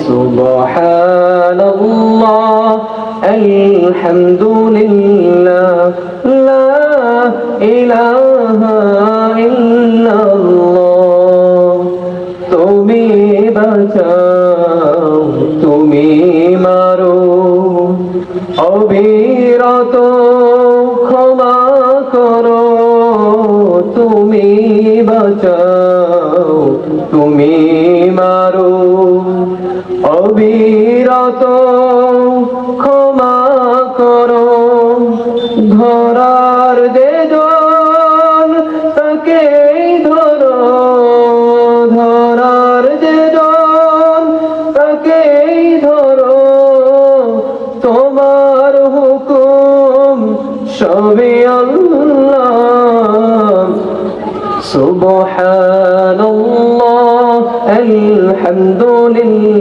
সুবহানাল্লাহ আলহামদুলিল্লাহ লা ইলাহা ইল্লাল্লাহ। তুমি বাঁচাও, তুমি মারো, অবিরত ক্ষমা করো। তুমি বাঁচাও, তুমি মারো, অবিরত ক্ষমা করো। ধরার যেজন তাকেই ধরো, ধরার যেজন তাকেই ধরো। তোমার হুকুম সবই আল্লাহ। সুবহানাল্লাহ আলহামদুলিল্লাহ।